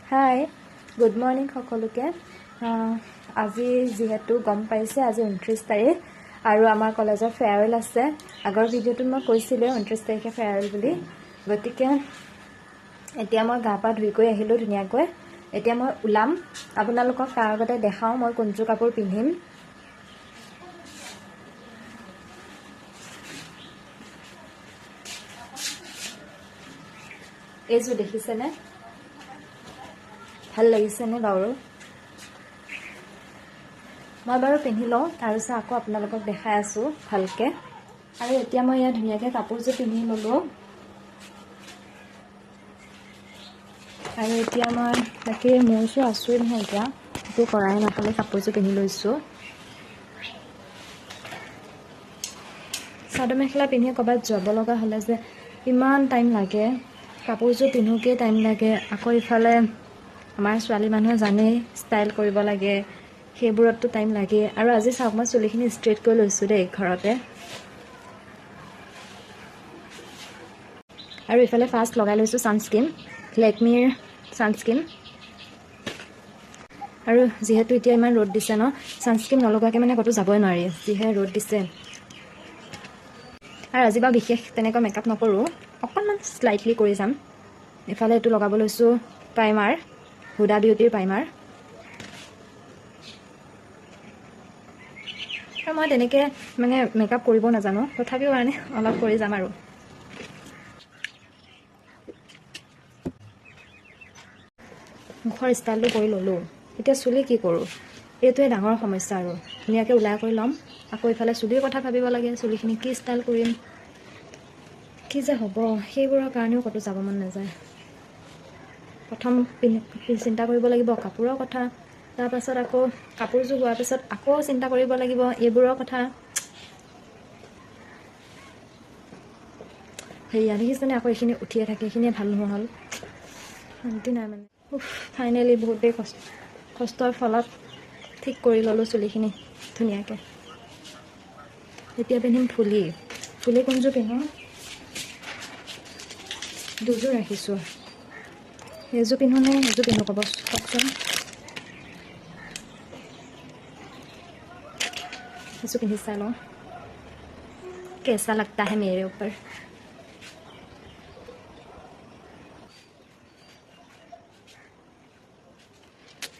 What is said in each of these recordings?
hi good morning সকলোকে আজি যিহেতু গম পাইছে আজি 29 তাৰিখ আৰু আমাৰ কলেজৰ ফেয়াৰৱেল আছে আগৰ ভিডিঅ'টোত মই কৈছিলোঁ 29 তাৰিখে ফেয়াৰৱেল বুলি গতিকে এতিয়া মই গা পা ধুই কৰি আহিলোঁ ধুনীয়াকৈ এতিয়া মই ওলাম আপোনালোকক তাৰ আগতে দেখাওঁ মই কোনযোৰ কাপোৰ পিন্ধিম এইযোৰ দেখিছেনে ভাল লাগিছেনে বাৰু মই বাৰু পিন্ধি লওঁ তাৰপিছত আকৌ আপোনালোকক দেখাই আছোঁ ভালকৈ আৰু এতিয়া মই ইয়াত ধুনীয়াকৈ কাপোৰযোৰ পিন্ধি ল'লোঁ আৰু এতিয়া মই বাকী মোৰ চোৰ আছোঁই নহয় এতিয়া একো কৰাই নাপালে কাপোৰযোৰ পিন্ধি লৈছোঁ চাদৰ মেখেলা পিন্ধি ক'ৰবাত যাব লগা হ'লে যে ইমান টাইম লাগে কাপোৰযোৰ পিন্ধোতেই টাইম লাগে আকৌ ইফালে আমাৰ ছোৱালী মানুহে জানেই ষ্টাইল কৰিব লাগে সেইবোৰততো টাইম লাগে আৰু আজি চাওক মই চুলিখিনি ষ্ট্ৰেইট কৰি লৈছোঁ দেই ঘৰতে আৰু ইফালে ফাৰ্ষ্ট লগাই লৈছোঁ ছানস্ক্ৰীন লেকমিৰ ছানস্ক্ৰীন আৰু যিহেতু এতিয়া ইমান ৰ'দ দিছে ন ছানস্ক্ৰীন নলগাকৈ মানে ক'তো যাবই নোৱাৰি যিহে ৰ'দ দিছে আৰু আজি বাৰু বিশেষ তেনেকৈ মেকআপ নকৰোঁ অকণমান স্লাইটলি কৰি যাম ইফালে এইটো লগাব লৈছোঁ প্ৰাইমাৰ হুডা বিউটিৰ প্ৰাইমাৰ আৰু মই তেনেকৈ মানে মেকআপ কৰিব নাজানো তথাপিও মানে অলপ কৰি যাম আৰু মুখৰ ষ্টাইলটো কৰি ল'লোঁ এতিয়া চুলি কি কৰোঁ এইটোৱে ডাঙৰ সমস্যা আৰু ধুনীয়াকৈ ওলাই কৰি ল'ম আকৌ ইফালে চুলিৰ কথা ভাবিব লাগে চুলিখিনি কি ষ্টাইল কৰিম কি যে হ'ব সেইবোৰৰ কাৰণেও ক'তো যাব মন নাযায় প্ৰথম চিন্তা কৰিব লাগিব কাপোৰৰ কথা তাৰপাছত আকৌ কাপোৰযোৰ হোৱাৰ পিছত আকৌ চিন্তা কৰিব লাগিব এইবোৰৰ কথা সেয়া দেখিছেনে আকৌ এইখিনি উঠিয়ে থাকে এইখিনিয়ে ভাল নোহোৱা হ'ল শান্তি নাই মানে ফাইনেলি বহুতেই কষ্টৰ ফলত ঠিক কৰি ল'লোঁ চুলিখিনি ধুনীয়াকৈ এতিয়া পিন্ধিম ফুলি কোনযোৰ পিন্ধোঁ দুযোৰ ৰাখিছোঁ এইযোৰ পিন্ধোঁ নে এইযোৰ পিন্ধোঁ কওকচোন এইযোৰ পিন্ধি চাই লওঁ कैसा लगता है मेरे ऊपर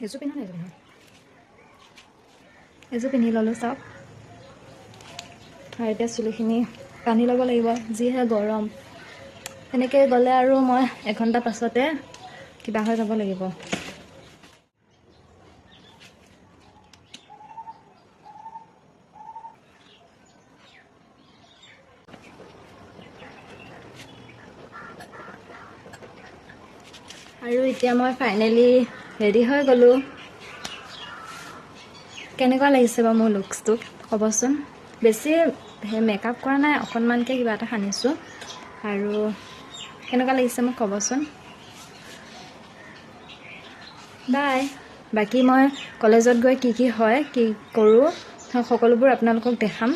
এইযোৰ পিন্ধোঁ নে এইযোৰ পিন্ধি ল'লোঁ চাওক আৰু এতিয়া চুলিখিনি বান্ধি ল'ব লাগিব যিহে গৰম এনেকৈ গ'লে আৰু মই এঘণ্টা পাছতে কিবা হৈ যাব লাগিব আৰু এতিয়া মই ফাইনেলি ৰেডি হৈ গ'লোঁ কেনেকুৱা লাগিছে বাৰু মোৰ লুকছটো ক'বচোন বেছি মেকআপ কৰা নাই অকণমানকৈ কিবা এটা সানিছোঁ আৰু কেনেকুৱা লাগিছে মোক ক'বচোন বাই বাকী মই কলেজত গৈ কি হয় কি কৰোঁ সকলোবোৰ আপোনালোকক দেখাম